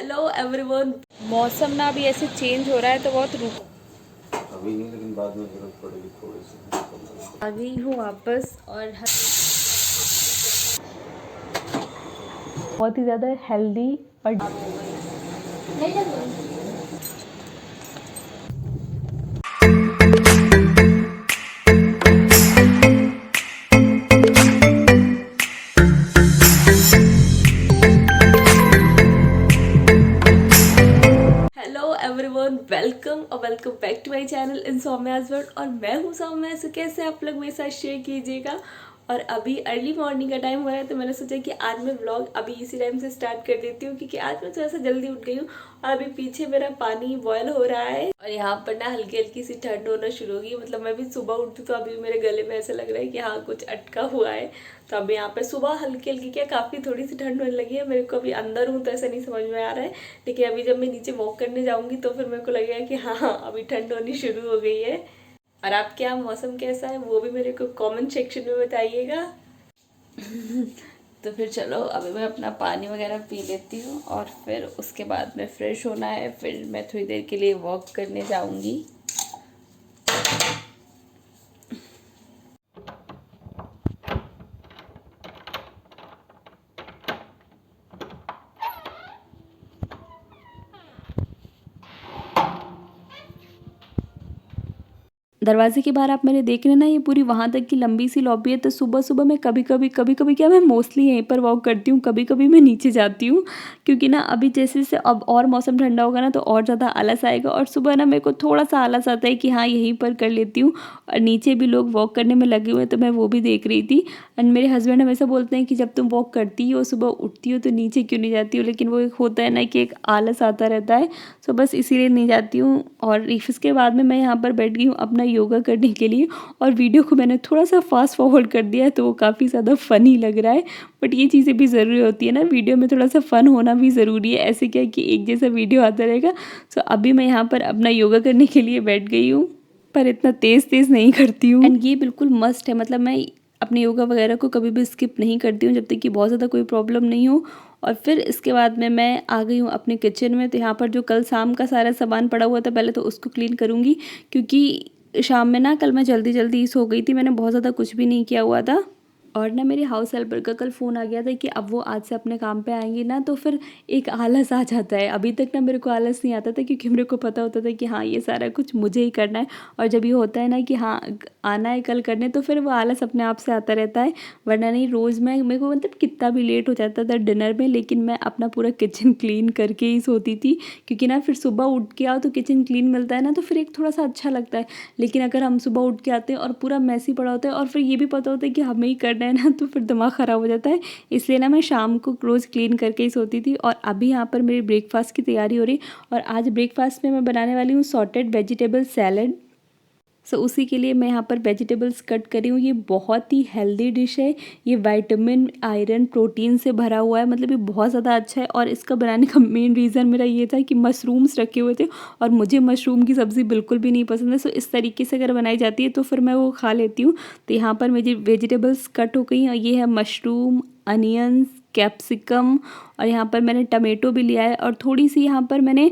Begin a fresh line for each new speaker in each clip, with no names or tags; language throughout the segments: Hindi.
Hello everyone. मौसम ना अभी ऐसे चेंज हो रहा है तो बहुत
अभी नहीं, लेकिन बाद में जरूरत पड़ेगी थोड़ी सी।
आ गई हूँ वापस और बहुत ही ज़्यादा हेल्दी और हेलो एवरीवन, वेलकम और welcome back to my channel in Saumya's world. और मैं हूँ सौम्या। सो कैसे आप लोग मेरे साथ शेयर कीजिएगा। और अभी अर्ली मॉर्निंग का टाइम हो रहा है तो मैंने सोचा कि आज मैं व्लॉग अभी इसी टाइम से स्टार्ट कर देती हूँ, क्योंकि आज मैं थोड़ा सा जल्दी उठ गई हूँ और अभी पीछे मेरा पानी बॉयल हो रहा है और यहाँ पर ना हल्की हल्की सी ठंड होना शुरू होगी। मतलब मैं भी सुबह उठती तो अभी मेरे गले में ऐसा लग रहा है कि हाँ कुछ अटका हुआ है। तो अभी यहाँ पे सुबह हल्की हल्की क्या काफ़ी थोड़ी सी ठंड होने लगी है। मेरे को अभी अंदर हूँ तो ऐसा नहीं समझ में आ रहा है, लेकिन अभी जब मैं नीचे वॉक करने जाऊँगी तो फिर मेरे को लगेगा कि हाँ अभी ठंड होनी शुरू हो गई है। और आपके यहाँ मौसम कैसा है वो भी मेरे को कमेंट सेक्शन में बताइएगा। तो फिर चलो अभी मैं अपना पानी वगैरह पी लेती हूँ और फिर उसके बाद में फ्रेश होना है। फिर मैं थोड़ी देर के लिए वॉक करने जाऊँगी। दरवाजे के बाहर आप मेरे देख रहे हैं ना, ये पूरी वहाँ तक की लंबी सी लॉबी है। तो सुबह सुबह मैं कभी कभी क्या मैं मोस्टली यहीं पर वॉक करती हूँ, कभी कभी मैं नीचे जाती हूँ, क्योंकि ना अभी जैसे जैसे अब और मौसम ठंडा होगा ना तो और ज़्यादा आलस आएगा। और सुबह ना मेरे को थोड़ा सा आलस आता है कि हाँ यहीं पर कर लेती हूँ। और नीचे भी लोग वॉक करने में लगे हुए हैं तो मैं वो भी देख रही थी। एंड मेरे हस्बैंड हमेशा बोलते हैं कि जब तुम वॉक करती हो सुबह उठती हो तो नीचे क्यों नहीं जाती हो, लेकिन वो एक होता है ना कि एक आलस आता रहता है। सो बस इसीलिए नहीं जाती हूँ। और इसके बाद में मैं यहाँ पर बैठ गई हूँ अपना योगा करने के लिए। और वीडियो को मैंने थोड़ा सा फास्ट फॉरवर्ड कर दिया है तो वो काफ़ी ज़्यादा फ़नी लग रहा है। बट ये चीज़ें भी ज़रूरी होती है ना, वीडियो में थोड़ा सा फ़न होना भी ज़रूरी है। ऐसे क्या कि एक जैसा वीडियो आता रहेगा। सो अभी मैं यहाँ पर अपना योगा करने के लिए बैठ गई हूँ, पर इतना तेज़ तेज़ नहीं करती हूँ। एंड ये बिल्कुल मस्ट है, मतलब मैं अपने योगा वगैरह को कभी भी स्किप नहीं करती हूँ जब तक कि बहुत ज़्यादा कोई प्रॉब्लम नहीं हो। और फिर इसके बाद में मैं आ गई हूँ अपने किचन में। तो यहाँ पर जो कल शाम का सारा सामान पड़ा हुआ था पहले तो उसको क्लीन करूँगी, क्योंकि शाम में ना कल मैं जल्दी जल्दी सो गई थी, मैंने बहुत ज़्यादा कुछ भी नहीं किया हुआ था। और ना मेरे हाउस हेल्पर का कल फ़ोन आ गया था कि अब वो आज से अपने काम पे आएंगी ना, तो फिर एक आलस आ जाता है। अभी तक ना मेरे को आलस नहीं आता था, क्योंकि मेरे को पता होता था कि हाँ ये सारा कुछ मुझे ही करना है। और जब ये होता है ना कि हाँ आना है कल करने, तो फिर वो आलस अपने आप से आता रहता है। वरना नहीं रोज़ मैं मेरे को मतलब कितना भी लेट हो जाता था डिनर में, लेकिन मैं अपना पूरा किचन क्लीन करके ही सोती थी, क्योंकि ना फिर सुबह उठ के आओ तो किचन क्लीन मिलता है ना, तो फिर एक थोड़ा सा अच्छा लगता है। लेकिन अगर हम सुबह उठ के आते हैं और पूरा मैसी पड़ा होता है और फिर ये भी पता होता है कि हमें ही करना है ना, तो फिर दिमाग ख़राब हो जाता है। इसलिए ना मैं शाम को रोज़ क्लीन करके ही सोती थी। और अभी यहाँ पर मेरी ब्रेकफास्ट की तैयारी हो रही। और आज ब्रेकफास्ट में मैं बनाने वाली हूँ सॉटेड वेजिटेबल सैलड। सो उसी के लिए मैं यहाँ पर वेजिटेबल्स कट करी हूँ। ये बहुत ही हेल्दी डिश है। ये विटामिन, आयरन, प्रोटीन से भरा हुआ है, मतलब ये बहुत ज़्यादा अच्छा है। और इसका बनाने का मेन रीज़न मेरा ये था कि मशरूम्स रखे हुए थे और मुझे मशरूम की सब्ज़ी बिल्कुल भी नहीं पसंद है। सो इस तरीके से अगर बनाई जाती है तो फिर मैं वो खा लेती हूँ। तो यहाँ पर मेरी वेजिटेबल्स कट हो गई हैं। ये है मशरूम, अनियंस, कैप्सिकम, और यहाँ पर मैंने टमाटो भी लिया है। और थोड़ी सी यहाँ पर मैंने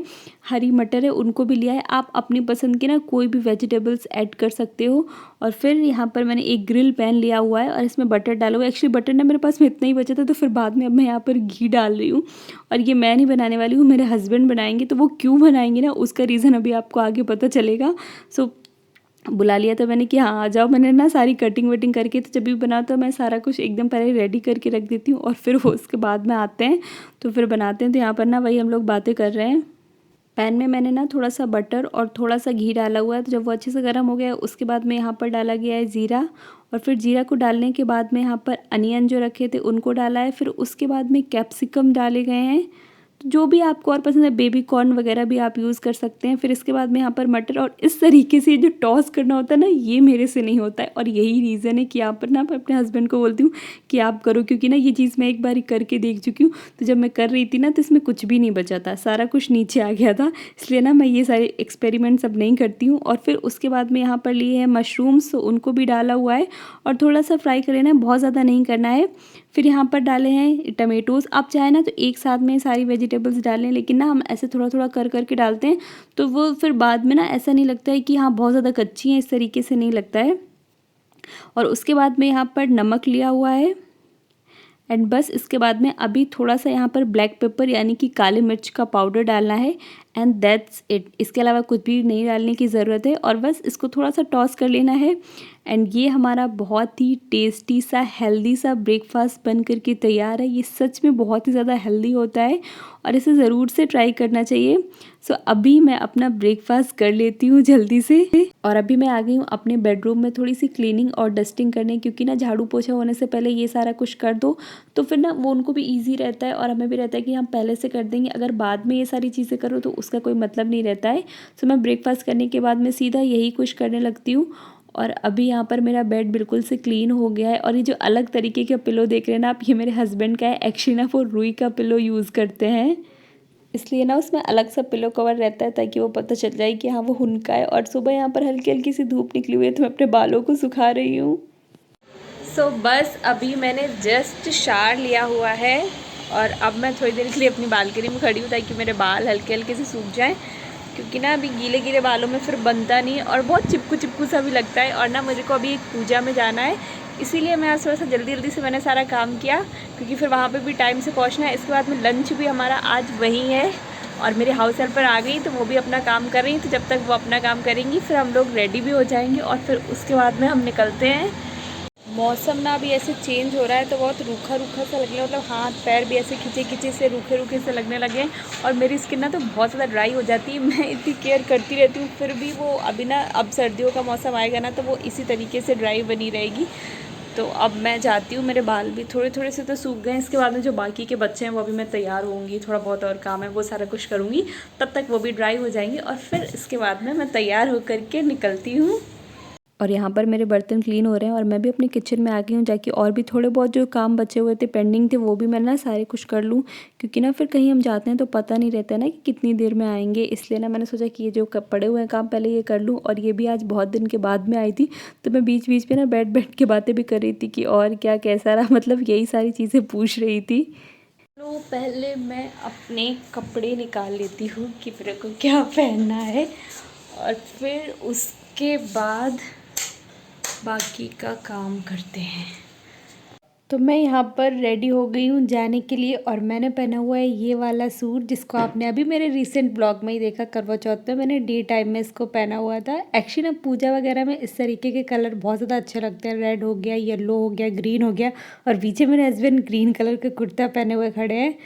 हरी मटर है उनको भी लिया है। आप अपनी पसंद की ना कोई भी वेजिटेबल्स ऐड कर सकते हो। और फिर यहाँ पर मैंने एक ग्रिल पैन लिया हुआ है और इसमें बटर डाला हुआ है। एक्चुअली बटर ना मेरे पास में इतना ही बचा था, तो फिर बाद में अब मैं यहाँ पर घी डाल रही हूँ। और ये मैं नहीं बनाने वाली हूँ, मेरे हस्बैंड बनाएंगे। तो वो क्यों बनाएंगे ना, उसका रीज़न अभी आपको आगे पता चलेगा। सो बुला लिया था मैंने कि हाँ आ जाओ। मैंने ना सारी कटिंग वटिंग करके, तो जब भी बनाता तो मैं सारा कुछ एकदम पहले रेडी करके रख देती हूँ और फिर वो उसके बाद में आते हैं तो फिर बनाते हैं। तो यहाँ पर ना वही हम लोग बातें कर रहे हैं। पैन में मैंने ना थोड़ा सा बटर और थोड़ा सा घी डाला हुआ है। तो जब वो अच्छे से गर्म हो गया उसके बाद में यहाँ पर डाला गया है ज़ीरा। और फिर जीरा को डालने के बाद में यहाँ पर अनियन जो रखे थे उनको डाला है। फिर उसके बाद में कैप्सिकम डाले गए हैं। तो जो भी आपको और पसंद है, बेबी कॉर्न वगैरह भी आप यूज़ कर सकते हैं। फिर इसके बाद में यहाँ पर मटर, और इस तरीके से जो टॉस करना होता है ना, ये मेरे से नहीं होता है। और यही रीज़न है कि यहाँ पर ना मैं अपने हस्बैंड को बोलती हूँ कि आप करो, क्योंकि ना ये चीज़ मैं एक बार करके देख चुकी हूँ। तो जब मैं कर रही थी ना तो इसमें कुछ भी नहीं बचा था, सारा कुछ नीचे आ गया था। इसलिए ना मैं ये सारे एक्सपेरिमेंट्स अब नहीं करती हूँ। और फिर उसके बाद में यहाँ पर लिए हैं मशरूम्स, तो उनको भी डाला हुआ है और थोड़ा सा फ्राई कर लेना है, बहुत ज़्यादा नहीं करना है। फिर यहाँ पर डाले हैं टमेटोज़। आप चाहे ना तो एक साथ में सारी वेजिटेबल वेजिटेबल्स डालें, लेकिन ना हम ऐसे थोड़ा थोड़ा कर करके डालते हैं तो वो फिर बाद में ना ऐसा नहीं लगता है कि हाँ बहुत ज़्यादा कच्ची हैं, इस तरीके से नहीं लगता है। और उसके बाद में यहाँ पर नमक लिया हुआ है एंड बस इसके बाद में अभी थोड़ा सा यहाँ पर ब्लैक पेपर यानी कि काली मिर्च का पाउडर डालना है एंड दैट्स इट। इसके अलावा कुछ भी नहीं डालने की ज़रूरत है और बस इसको थोड़ा सा टॉस कर लेना है एंड ये हमारा बहुत ही टेस्टी सा हेल्दी सा ब्रेकफास्ट बन करके तैयार है। ये सच में बहुत ही ज़्यादा हेल्दी होता है और इसे ज़रूर से ट्राई करना चाहिए। सो अभी मैं अपना ब्रेकफास्ट कर लेती हूँ जल्दी से और अभी मैं आ गई हूँ अपने बेडरूम में थोड़ी सी क्लीनिंग और डस्टिंग करने, क्योंकि ना झाड़ू पोछा होने से पहले ये सारा कुछ कर दो तो फिर ना वो उनको भी ईजी रहता है और हमें भी रहता है कि हम पहले से कर देंगे। अगर बाद में ये सारी चीज़ें करो तो उसका कोई मतलब नहीं रहता है। सो मैं ब्रेकफास्ट करने के बाद में सीधा यही कुछ करने लगती हूँ और अभी यहाँ पर मेरा बेड बिल्कुल से क्लीन हो गया है। और ये जो अलग तरीके का पिलो देख रहे हैं ना आप, ये मेरे हस्बैंड का है। एक्चुअली ना वो रुई का पिलो यूज़ करते हैं, इसलिए ना उसमें अलग सा पिलो कवर रहता है ताकि वो पता चल जाए कि हाँ वो उनका है। और सुबह यहाँ पर हल्की हल्की सी धूप निकली हुई है तो मैं अपने बालों को सुखा रही हूँ। सो बस अभी मैंने जस्ट शावर लिया हुआ है और अब मैं थोड़ी देर के लिए अपनी बालकनी में खड़ी हूँ ताकि मेरे बाल हल्के हल्के से सूख जाएं, क्योंकि ना अभी गीले गीले बालों में फिर बनता नहीं और बहुत चिपकू चिपकू सा भी लगता है। और ना मुझे को अभी एक पूजा में जाना है, इसीलिए मैं आज थोड़ा सा जल्दी जल्दी से मैंने सारा काम किया, क्योंकि फिर वहाँ पे भी टाइम से पहुँचना है। इसके बाद में लंच भी हमारा आज वहीं है और मेरे हाउस हेल्पर आ गई तो वो भी अपना काम कर रही, तो जब तक वो अपना काम करेंगी फिर हम लोग रेडी भी हो जाएंगे और फिर उसके बाद में हम निकलते हैं। मौसम ना अभी ऐसे चेंज हो रहा है तो बहुत रूखा रूखा सा लगने, मतलब हाथ पैर भी ऐसे खिंचे खिंचे से रूखे रूखे से लगने लगे हैं और मेरी स्किन ना तो बहुत ज़्यादा ड्राई हो जाती है। मैं इतनी केयर करती रहती हूँ फिर भी वो अभी ना, अब सर्दियों का मौसम आएगा ना तो वो इसी तरीके से ड्राई बनी रहेगी। तो अब मैं जाती हूँ, मेरे बाल भी थोड़े थोड़े से तो सूख गए। इसके बाद में जो बाकी के बच्चे हैं वो अभी मैं तैयार होंगी, थोड़ा बहुत और काम है वो सारा कुछ करूँगी, तब तक वो भी ड्राई हो जाएंगे और फिर इसके बाद में मैं तैयार होकर के निकलती हूँ। और यहाँ पर मेरे बर्तन क्लीन हो रहे हैं और मैं भी अपने किचन में आ गई हूँ जाके और भी थोड़े बहुत जो काम बचे हुए थे पेंडिंग थे वो भी मैं ना सारे कुछ कर लूँ, क्योंकि ना फिर कहीं हम जाते हैं तो पता नहीं रहता है ना कि कितनी देर में आएंगे। इसलिए ना मैंने सोचा कि ये जो पड़े हुए हैं काम पहले ये कर लूँ। और ये भी आज बहुत दिन के बाद में आई थी तो मैं बीच बीच में ना बैठ के बातें भी कर रही थी कि और क्या कैसा रहा, मतलब यही सारी चीज़ें पूछ रही थी। तो पहले मैं अपने कपड़े निकाल लेती हूँ कि मेरे को क्या पहनना है और फिर उसके बाद बाकी का काम करते हैं। तो मैं यहाँ पर रेडी हो गई हूँ जाने के लिए और मैंने पहना हुआ है ये वाला सूट, जिसको आपने अभी मेरे रीसेंट ब्लॉग में ही देखा, करवा चौथ में मैंने डे टाइम में इसको पहना हुआ था। एक्चुअली ना पूजा वगैरह में इस तरीके के कलर बहुत ज़्यादा अच्छे लगते हैं, रेड हो गया, येलो हो गया, ग्रीन हो गया। और पीछे मेरे हस्बैंड ग्रीन कलर का कुर्ता पहने हुए खड़े हैं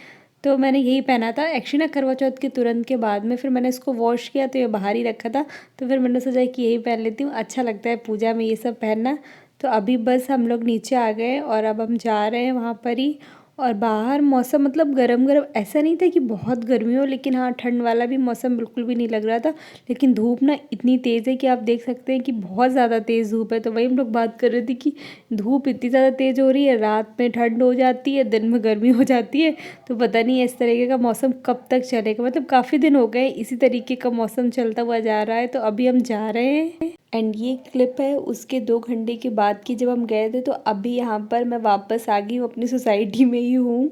तो मैंने यही पहना था। एक्चुअली ना करवा चौथ के तुरंत के बाद में फिर मैंने इसको वॉश किया तो ये बाहर ही रखा था, तो फिर मैंने सोचा कि यही पहन लेती हूँ, अच्छा लगता है पूजा में ये सब पहनना। तो अभी बस हम लोग नीचे आ गए और अब हम जा रहे हैं वहाँ पर ही। और बाहर मौसम मतलब गरम गरम, ऐसा नहीं था कि बहुत गर्मी हो, लेकिन हाँ ठंड वाला भी मौसम बिल्कुल भी नहीं लग रहा था। लेकिन धूप ना इतनी तेज़ है कि आप देख सकते हैं कि बहुत ज़्यादा तेज़ धूप है। तो वही हम लोग बात कर रहे थे कि धूप इतनी ज़्यादा तेज़ हो रही है, रात में ठंड हो जाती है, दिन में गर्मी हो जाती है। तो पता नहीं इस तरीके का मौसम कब तक चलेगा, मतलब काफ़ी दिन हो गए इसी तरीके का मौसम चलता हुआ जा रहा है। तो अभी हम जा रहे हैं एंड ये क्लिप है उसके 2 घंटे के बाद की जब हम गए थे। तो अभी यहाँ पर मैं वापस आ गई हूँ, अपनी सोसाइटी में ही हूँ।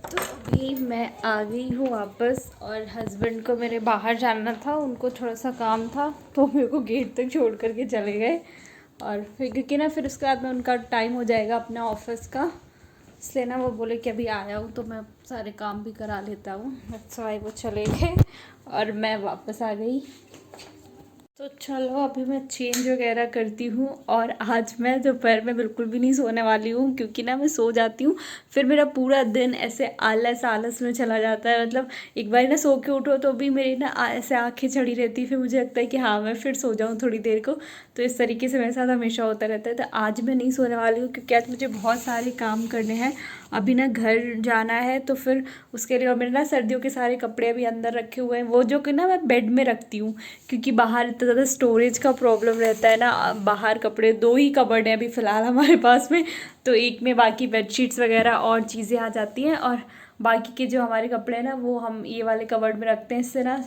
तो अभी मैं आ गई हूँ वापस और हस्बैंड को मेरे बाहर जाना था, उनको थोड़ा सा काम था तो मेरे को गेट तक छोड़ करके चले गए। और फिर क्योंकि ना फिर उसके बाद में उनका टाइम हो जाएगा अपना ऑफिस का, इसलिए ना वो बोले कि अभी आया हूँ तो मैं सारे काम भी करा लेता हूँ। अच्छा भाई वो चले गए और मैं वापस आ गई। तो चलो अभी मैं चेंज वगैरह करती हूँ और आज मैं दोपहर में बिल्कुल भी नहीं सोने वाली हूँ, क्योंकि ना मैं सो जाती हूँ फिर मेरा पूरा दिन ऐसे आलस आलस में चला जाता है। मतलब एक बार ना सो के उठो तो भी मेरी ना ऐसे आंखें चढ़ी रहती है, फिर मुझे लगता है कि हाँ मैं फिर सो जाऊँ थोड़ी देर को। तो इस तरीके से मेरे साथ हमेशा होता रहता है। तो आज मैं नहीं सोने वाली हूँ क्योंकि आज मुझे बहुत सारे काम करने हैं। अभी ना घर जाना है तो फिर उसके लिए, और मेरे ना सर्दियों के सारे कपड़े अभी अंदर रखे हुए हैं, वो जो कि ना मैं बेड में रखती हूँ क्योंकि बाहर इतना ज़्यादा स्टोरेज का प्रॉब्लम रहता है ना। बाहर कपड़े 2 ही कबर्ड हैं अभी फ़िलहाल हमारे पास में, तो एक में बाकी बेडशीट्स वगैरह और चीज़ें आ जाती हैं और बाकी के जो हमारे कपड़े हैं ना वो हम ये वाले कबर्ड में रखते हैं। इससे ना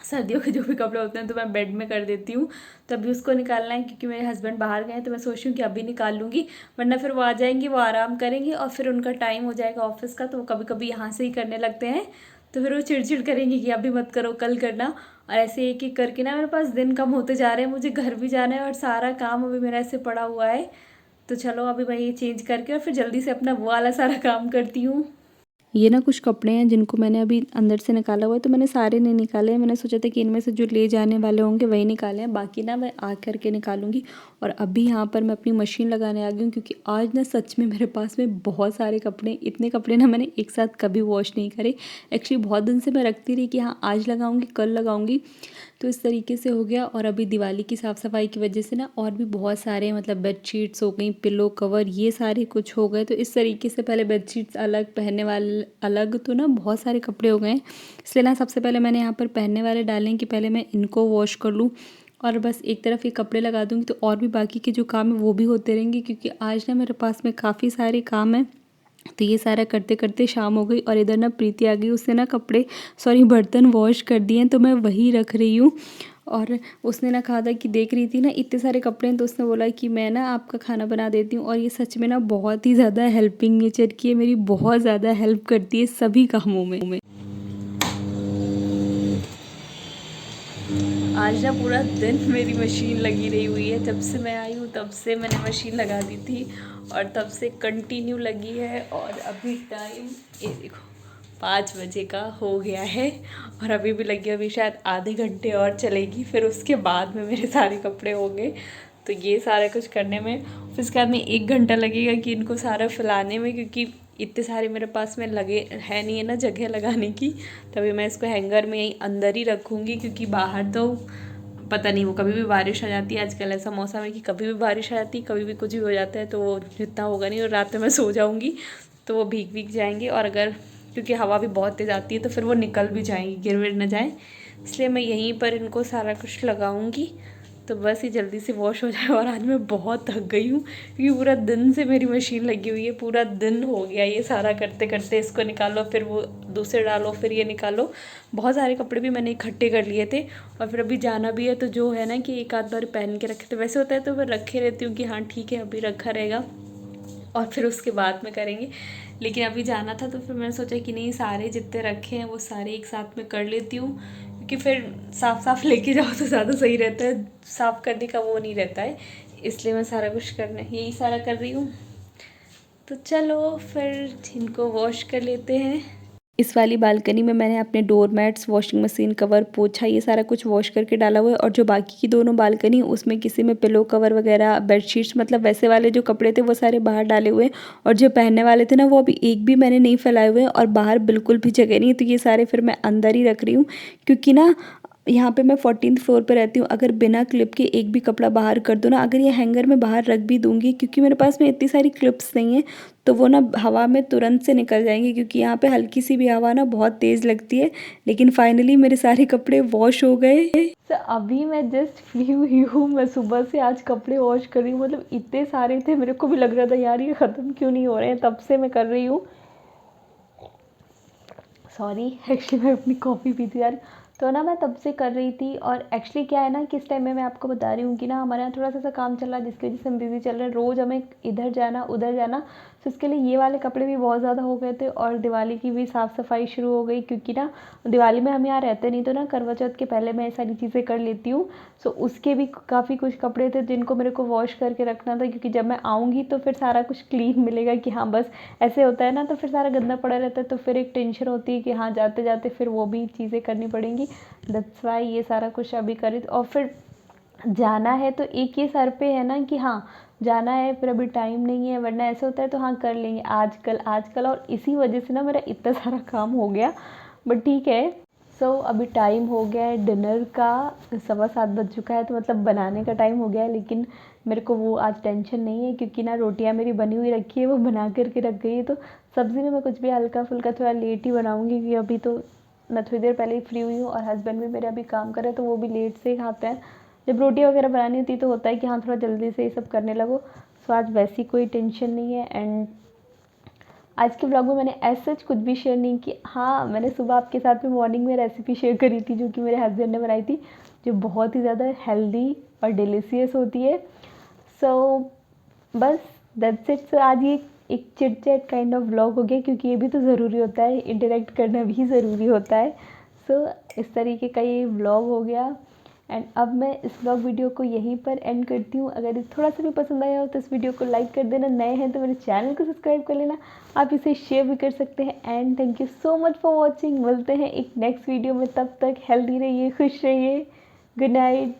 सर्दियों के जो भी कपड़े होते हैं तो मैं बेड में कर देती हूँ। तो अभी उसको निकालना है क्योंकि मेरे हस्बैंड बाहर गए हैं, तो मैं सोच रही हूँ कि अभी निकाल लूँगी, वरना फिर वो आ जाएंगे, वो आराम करेंगे और फिर उनका टाइम हो जाएगा ऑफिस का, तो वो कभी कभी यहाँ से ही करने लगते हैं। तो फिर वो चिड़चिड़ करेंगे कि अभी मत करो, कल करना। और ऐसे एक एक करके ना मेरे पास दिन कम होते जा रहे हैं, मुझे घर भी जाना है और सारा काम अभी मेरा ऐसे पड़ा हुआ है। तो चलो अभी मैं ये चेंज करके और फिर जल्दी से अपना वो वाला सारा काम करती हूँ। ये ना कुछ कपड़े हैं जिनको मैंने अभी अंदर से निकाला हुआ है, तो मैंने सारे नहीं निकाले हैं। मैंने सोचा था कि इनमें से जो ले जाने वाले होंगे वही निकाले हैं, बाकी ना मैं आ करके निकालूंगी। और अभी यहाँ पर मैं अपनी मशीन लगाने आ गई हूँ क्योंकि आज ना सच में मेरे पास में बहुत सारे कपड़े, इतने कपड़े ना मैंने एक साथ कभी वॉश नहीं करे। एक्चुअली बहुत दिन से मैं रखती रही कि हाँ आज लगाऊंगी, कल लगाऊंगी, तो इस तरीके से हो गया। और अभी दिवाली की साफ़ सफाई की वजह से ना और भी बहुत सारे मतलब बेडशीट्स हो गई, पिलो कवर, ये सारे कुछ हो गए। तो इस तरीके से पहले बेडशीट्स अलग, पहनने वाले अलग, तो ना बहुत सारे कपड़े हो गए। इसलिए ना सबसे पहले मैंने यहाँ पर पहनने वाले डाले कि पहले मैं इनको वॉश कर लूँ और बस एक तरफ ये कपड़े लगा दूँगी, तो और भी बाकी के जो काम है वो भी होते रहेंगे क्योंकि आज ना मेरे पास में काफ़ी सारे काम हैं। तो ये सारा करते करते शाम हो गई और इधर ना प्रीति आ गई, उसने ना कपड़े बर्तन वॉश कर दिए हैं, तो मैं वही रख रही हूँ। और उसने ना कहा था कि देख रही थी ना इतने सारे कपड़े हैं, तो उसने बोला कि मैं ना आपका खाना बना देती हूँ। और ये सच में ना बहुत ही ज़्यादा हेल्पिंग नेचर की है, मेरी बहुत ज़्यादा हेल्प करती है सभी कामों में। आज ना पूरा दिन मेरी मशीन लगी रही हुई है, जब से मैं आई हूँ तब से मैंने मशीन लगा दी थी और तब से कंटिन्यू लगी है। और अभी टाइम ये देखो 5 बजे का हो गया है और अभी भी लगी, अभी शायद आधे घंटे और चलेगी, फिर उसके बाद में मेरे सारे कपड़े होंगे। तो ये सारा कुछ करने में फिर उसके बाद में 1 घंटा लगेगा कि इनको सारा फैलाने में, क्योंकि इतने सारे मेरे पास में लगे है नहीं है ना जगह लगाने की। तभी मैं इसको हैंगर में यहीं अंदर ही रखूँगी क्योंकि बाहर तो पता नहीं, वो कभी भी बारिश आ जाती है। आजकल ऐसा मौसम है कि कभी भी बारिश आ जाती है, कभी भी कुछ भी हो जाता है, तो वो जितना होगा नहीं। और रात में मैं सो जाऊँगी तो वो भीग जाएंगे, और अगर क्योंकि हवा भी बहुत तेज़ आती है तो फिर वो निकल भी जाएंगी, गिर विर न जाए, इसलिए मैं यहीं पर इनको सारा कुछ लगाऊंगी। तो बस ये जल्दी से वॉश हो जाए। और आज मैं बहुत थक गई हूँ क्योंकि पूरा दिन से मेरी मशीन लगी हुई है, पूरा दिन हो गया ये सारा करते करते, इसको निकालो फिर वो दूसरे डालो फिर ये निकालो। बहुत सारे कपड़े भी मैंने इकट्ठे कर लिए थे और फिर अभी जाना भी है, तो जो है ना कि एक आध बार पहन के रखे थे, वैसे होता है तो मैं रखे रहती हूँ कि हाँ ठीक है अभी रखा रहेगा और फिर उसके बाद में करेंगे। लेकिन अभी जाना था तो फिर मैंने सोचा कि नहीं, सारे जितने रखे हैं वो सारे एक साथ में कर लेती हूँ, क्योंकि फिर साफ साफ लेके जाओ तो ज़्यादा सही रहता है, साफ़ करने का वो नहीं रहता है। इसलिए मैं सारा कुछ करना यही सारा कर रही हूँ। तो चलो फिर इनको वॉश कर लेते हैं। इस वाली बालकनी में मैंने अपने door mats, washing machine cover, पोछा, ये सारा कुछ वॉश करके डाला हुआ है। और जो बाकी की दोनों बालकनी, उसमें किसी में पिलो कवर वगैरह, बेडशीट्स, मतलब वैसे वाले जो कपड़े थे वो सारे बाहर डाले हुए हैं। और जो पहनने वाले थे ना वो अभी एक भी मैंने नहीं फैलाए हुए हैं और बाहर बिल्कुल भी जगह नहीं है, तो ये सारे फिर मैं अंदर ही रख रही हूँ। क्योंकि ना यहाँ पे मैं 14th फ्लोर पे रहती हूँ, अगर बिना क्लिप के एक भी कपड़ा बाहर कर दो ना, अगर ये हैंगर में बाहर रख भी दूँगी, क्योंकि मेरे पास में इतनी सारी क्लिप्स नहीं है, तो वो ना हवा में तुरंत से निकल जाएंगे, क्योंकि यहाँ पे हल्की सी भी हवा ना बहुत तेज़ लगती है। लेकिन फाइनली मेरे सारे कपड़े वॉश हो गए। तो अभी मैं जस्ट फ्री हुई हूँ, मैं सुबह से आज कपड़े वॉश कर रही हूँ, मतलब इतने सारे थे, मेरे को भी लग रहा था यार ये ख़त्म क्यों नहीं हो रहे हैं, तब से मैं कर रही हूँ। सॉरी, एक्चुअली मैं अपनी कॉफ़ी पी थी यार, तो ना मैं तब से कर रही थी। और एक्चुअली क्या है ना, किस टाइम में मैं आपको बता रही हूँ कि ना हमारे यहाँ थोड़ा सा काम चल रहा है जिसकी वजह से हम बिज़ी चल रहे हैं, रोज़ हमें इधर जाना उधर जाना, तो इसके लिए ये वाले कपड़े भी बहुत ज़्यादा हो गए थे। और दिवाली की भी साफ़ सफाई शुरू हो गई, क्योंकि ना दिवाली में हम यहाँ रहते नहीं, तो ना करवा चौथ के पहले मैं ये सारी चीज़ें कर लेती हूँ। सो उसके भी काफ़ी कुछ कपड़े थे जिनको मेरे को वॉश करके रखना था, क्योंकि जब मैं आऊँगी तो फिर सारा कुछ क्लीन मिलेगा कि हाँ बस ऐसे होता है ना, तो फिर सारा गंदा पड़ा रहता है, तो फिर एक टेंशन होती है कि हाँ जाते जाते फिर वो भी चीज़ें करनी पड़ेंगी। दैट्स वाई ये सारा कुछ अभी करी। और फिर जाना है तो एक ये सर पे है ना कि हाँ जाना है, फिर अभी टाइम नहीं है, वरना ऐसे होता है तो हाँ कर लेंगे आजकल आजकल, और इसी वजह से ना मेरा इतना सारा काम हो गया। बट ठीक है। सो अभी टाइम हो गया है डिनर का, 7:15 बज चुका है, तो मतलब बनाने का टाइम हो गया है। लेकिन मेरे को वो आज टेंशन नहीं है, क्योंकि ना रोटियां मेरी बनी हुई रखी है, वो बना करके रख गई है। तो सब्ज़ी में मैं कुछ भी हल्का फुल्का थोड़ा लेट ही बनाऊँगी, क्योंकि अभी तो मैं थोड़ी देर पहले ही फ्री हुई हूँ और हस्बैंड भी मेरे अभी काम कर रहे हैं, तो वो भी लेट से ही खाते हैं। जब रोटी वगैरह बनानी होती है तो होता है कि हाँ थोड़ा जल्दी से ये सब करने लगो। सो आज वैसी कोई टेंशन नहीं है। एंड आज के ब्लॉग में मैंने ऐसा कुछ भी शेयर नहीं किया। हाँ, मैंने सुबह आपके साथ में मॉर्निंग में रेसिपी शेयर करी थी जो कि मेरे हस्बैंड ने बनाई थी, जो बहुत ही ज़्यादा हेल्दी और डिलीशियस होती है। सो बस दैट्स इट। सो आज ये एक chit chat kind of vlog हो गया, क्योंकि ये भी तो ज़रूरी होता है, इंटरेक्ट करना भी ज़रूरी होता है। सो इस तरीके का ये व्लॉग हो गया। एंड अब मैं इस व्लॉग वीडियो को यहीं पर एंड करती हूँ। अगर ये थोड़ा सा भी पसंद आया हो तो इस वीडियो को लाइक कर देना, नए हैं तो मेरे चैनल को सब्सक्राइब कर लेना, आप इसे शेयर भी कर सकते हैं। And thank you so much for watching. मिलते हैं एक नेक्स्ट वीडियो में, तब तक हेल्दी रहिए, खुश रहिए। Good night.